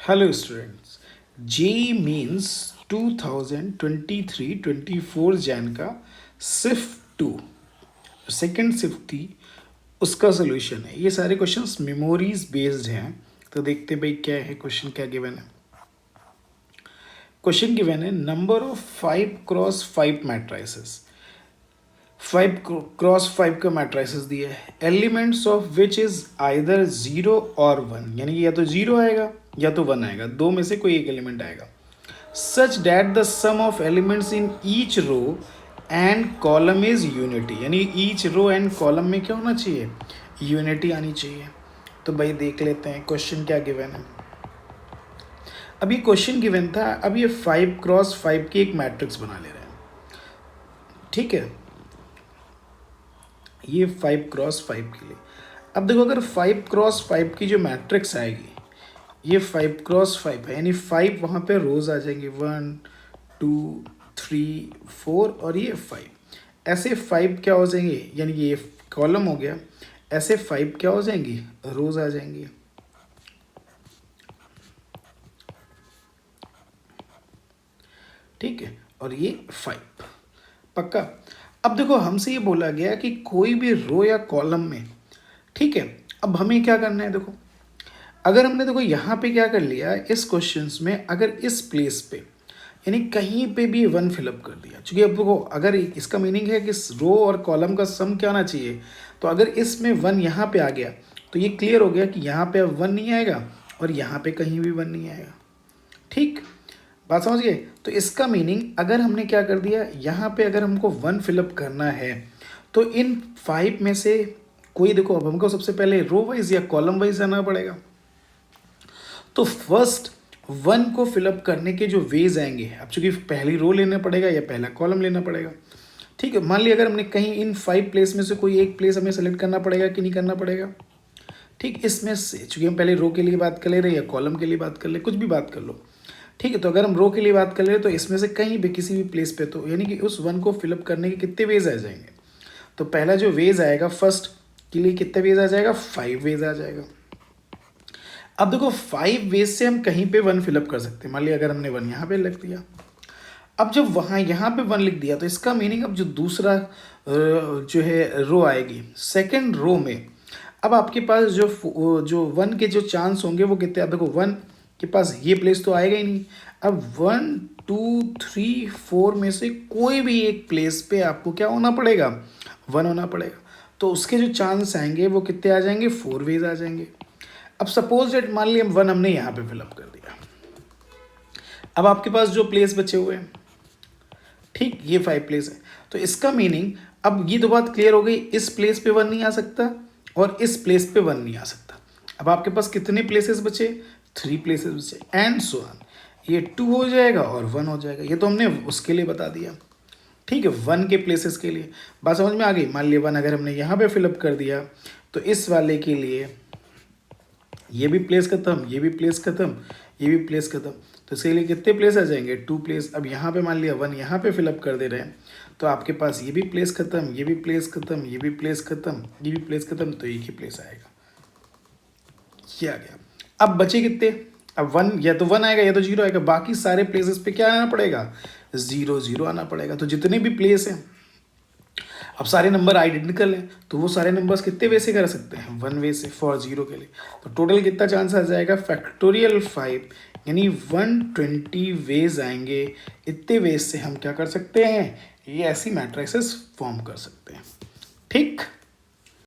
Hello students, JEE means 2023-24 Jain का सिर्फ 2 second सिर्फ थी उसका सोल्यूशन है। ये सारे क्वेश्चंस मेमोरीज बेस्ड हैं। तो देखते हैं भाई क्या है क्वेश्चन, क्या गिवन है। क्वेश्चन गिवन है number of 5x5 matrices. 5x5 का मैट्राइसेस दिया है, elements of which is either 0 और 1, यानी कि या तो 0 आएगा या तो 1 आएगा, दो में से कोई एक एलिमेंट आएगा। Such that the sum of elements in each row and column is unity, यानी ईच रो एंड कॉलम में क्या होना चाहिए, यूनिटी आनी चाहिए। तो भाई देख लेते हैं क्वेश्चन क्या गिवन है। अभी क्वेश्चन गिवन था, अब ये 5x5 की एक मैट्रिक्स बना ले रहे हैं, ठीक है। ये 5x5 के लिए, अब देखो अगर 5x5 की जो मैट्रिक्स आएगी, ये 5x5 है, यानी 5 वहाँ पे रोज आ जाएंगे, 1 2 3 4 और ये 5, ऐसे 5 क्या हो जाएंगे, यानी ये कॉलम हो गया, ऐसे 5 क्या हो जाएंगी, रोज आ जाएंगी। ठीक है, और ये 5 पक्का। अब देखो हमसे ये बोला गया कि कोई भी रो या कॉलम में, ठीक है, अब हमें क्या करना है। देखो अगर हमने देखो यहाँ पे क्या कर लिया इस क्वेश्चंस में, अगर इस प्लेस पे यानी कहीं पे भी 1 फिलअप कर दिया, क्योंकि अब देखो अगर इसका मीनिंग है कि रो और कॉलम का सम क्या आना चाहिए, तो अगर इसमें 1 यहाँ पे आ गया तो ये क्लियर हो गया कि यहाँ पे अब 1 नहीं आएगा और यहाँ पे कहीं भी 1 नहीं आएगा। ठीक, बात समझ गए। तो इसका मीनिंग अगर हमने क्या कर दिया, यहाँ पे अगर हमको 1 फिलअप करना है तो इन 5 में से कोई, देखो अब हमको सबसे पहले रो वाइज या कॉलम वाइज जाना पड़ेगा। तो फर्स्ट 1 को फिलअप करने के जो वेज आएंगे, अब चूंकि पहली रो लेना पड़ेगा या पहला कॉलम लेना पड़ेगा, ठीक है। मान लिया अगर हमने कहीं इन 5 प्लेस में से कोई एक प्लेस हमें सेलेक्ट करना पड़ेगा कि नहीं करना पड़ेगा, ठीक। इसमें से चूंकि हम पहले रो के लिए बात कर ले रहे हैं या कॉलम के लिए बात कर ले, कुछ भी बात कर लो, ठीक है। तो अगर हम रो के लिए बात कर ले रहे हैं तो इसमें से कहीं भी किसी भी प्लेस पे, तो यानी कि उस 1 को फिलअप करने के कितने वेज आ जाएंगे। तो पहला जो वेज आएगा फर्स्ट के लिए कितने वेज आ जाएगा, 5 वेज आ जाएगा। अब देखो 5 वेज से हम कहीं पे 1 फिलअप कर सकते हैं। मान लिया अगर हमने 1 यहाँ पे लिख दिया, अब जब वहाँ यहाँ पे 1 लिख दिया तो इसका मीनिंग अब जो दूसरा जो है रो आएगी, सेकेंड रो में अब आपके पास जो 1 के जो चांस होंगे वो कितने। अब देखो 1 के पास ये प्लेस तो आएगा ही नहीं। अब 1 2 3 4 में से कोई भी एक प्लेस पे आपको क्या होना पड़ेगा, 1 होना पड़ेगा। तो उसके जो चांस आएंगे वो कितने आ जाएंगे, 4 वेज आ जाएंगे। अब सपोज डेट मान लिया 1 हमने यहाँ पे फिलअप कर दिया, अब आपके पास जो प्लेस बचे हुए हैं, ठीक, ये 5 प्लेस है। तो इसका मीनिंग अब ये दो बात क्लियर हो गई, इस प्लेस पे 1 नहीं आ सकता और इस प्लेस पे 1 नहीं आ सकता। अब आपके पास कितने प्लेसेस बचे, 3 प्लेसेस बचे, एंड सो ऑन। ये 2 हो जाएगा और 1 हो जाएगा। ये तो हमने उसके लिए बता दिया, ठीक है, 1 के प्लेसेस के लिए। बात समझ में आ गई। मान लिया 1 अगर हमने यहाँ पे फिलअप कर दिया तो इस वाले के लिए ये भी प्लेस खत्म, ये भी प्लेस खत्म, ये भी प्लेस खत्म। तो इसके लिए कितने प्लेस आ जाएंगे, 2 प्लेस। अब यहाँ पे मान लिया 1 यहाँ पे फिलअप कर दे रहे हैं तो आपके पास ये भी प्लेस खत्म, ये भी प्लेस खत्म, ये भी प्लेस खत्म, ये भी प्लेस खत्म, तो एक ही प्लेस आएगा। ये आ गया। अब बचे कितने, अब 1 या तो 1 आएगा या तो 0 आएगा। बाकी सारे प्लेसेस पे क्या आना पड़ेगा, 0 0 आना पड़ेगा। तो जितने भी प्लेस हैं, अब सारे नंबर आइडेंटिकल हैं तो वो सारे नंबर्स कितने वे से कर सकते हैं, 1 वे से फॉर 0 के लिए। तो टोटल कितना चांस आ जाएगा, फैक्टोरियल 5, यानी 120 वेज आएंगे। इतने वेज से हम क्या कर सकते हैं, ये ऐसी मैट्रिसेस फॉर्म कर सकते हैं। ठीक।